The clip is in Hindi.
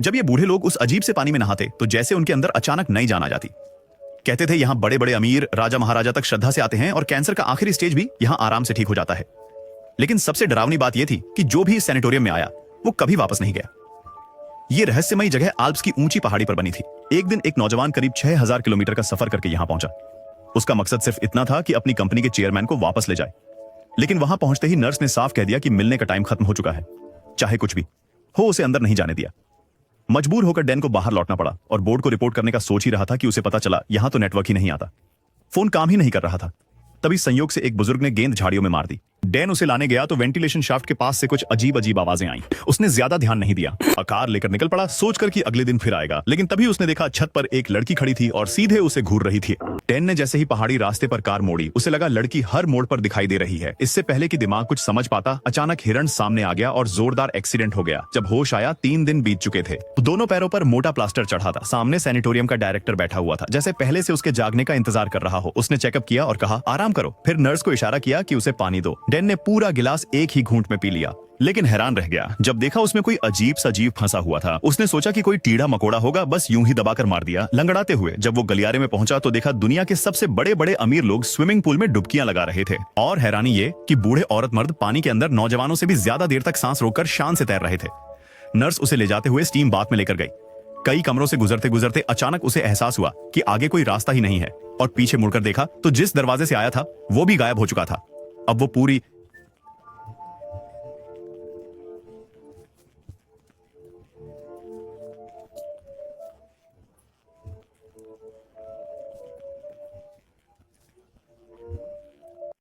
जब ये बूढ़े लोग उस अजीब से पानी में नहाते तो जैसे उनके अंदर अचानक नई जान आ जाती। कहते थे यहाँ बड़े बड़े अमीर राजा महाराजा तक श्रद्धा से आते हैं और कैंसर का आखिरी स्टेज भी यहाँ आराम से ठीक हो जाता है। लेकिन सबसे डरावनी बात यह थी कि जो भी इस सैनिटोरियम में आया वो कभी वापस नहीं गया। ये रहस्यमयी जगह आल्प्स की ऊंची पहाड़ी पर बनी थी। एक दिन एक नौजवान करीब 6000 किलोमीटर का सफर करके यहां पहुंचा। उसका मकसद सिर्फ इतना था कि अपनी कंपनी के चेयरमैन को वापस ले जाए। लेकिन वहां पहुंचते ही नर्स ने साफ कह दिया कि मिलने का टाइम खत्म हो चुका है। चाहे कुछ भी हो, उसे अंदर नहीं जाने दिया। मजबूर होकर डैन को बाहर लौटना पड़ा और बोर्ड को रिपोर्ट करने का सोच ही रहा था कि उसे पता चला यहां तो नेटवर्क ही नहीं आता। फोन काम ही नहीं कर रहा था। तभी संयोग से एक बुजुर्ग ने गेंद झाड़ियों में मार दी। डैन उसे लाने गया तो वेंटिलेशन शाफ्ट के पास से कुछ अजीब अजीब आवाजें आईं। उसने ज्यादा ध्यान नहीं दिया, कार लेकर निकल पड़ा, सोचकर कि अगले दिन फिर आएगा। लेकिन तभी उसने देखा छत पर एक लड़की खड़ी थी और सीधे उसे घूर रही थी। डैन ने जैसे ही पहाड़ी रास्ते पर कार मोड़ी, उसे लगा लड़की हर मोड़ पर दिखाई दे रही है। इससे पहले कि दिमाग कुछ समझ पाता, अचानक हिरण सामने आ गया और जोरदार एक्सीडेंट हो गया। जब होश आया 3 दिन बीत चुके थे। दोनों पैरों पर मोटा प्लास्टर चढ़ा था। सामने सैनिटोरियम का डायरेक्टर बैठा हुआ था, जैसे पहले से उसके जागने का इंतजार कर रहा हो। उसने चेकअप किया और कहा आराम करो। फिर नर्स को इशारा किया कि उसे पानी दो। डैन ने पूरा गिलास एक ही घूंट में पी लिया, लेकिन हैरान रह गया जब देखा उसमें कोई अजीब सा जीव फंसा हुआ था। उसने सोचा कि कोई टीड़ा मकोड़ा होगा, बस यूं ही दबाकर मार दिया। लंगड़ाते हुए जब वो गलियारे में पहुंचा तो देखा दुनिया के सबसे बड़े बड़े अमीर लोग स्विमिंग पूल में डुबकियां लगा रहे थे। और हैरानी ये कि बूढ़े औरत मर्द पानी के अंदर नौजवानों से भी ज्यादा देर तक सांस रोककर शान से तैर रहे थे। नर्स उसे ले जाते हुए स्टीम बाथ में लेकर गई। कई कमरों से गुजरते गुजरते अचानक उसे एहसास हुआ कि आगे कोई रास्ता ही नहीं है और पीछे मुड़कर देखा तो जिस दरवाजे से आया था वो भी गायब हो चुका था। अब वो पूरी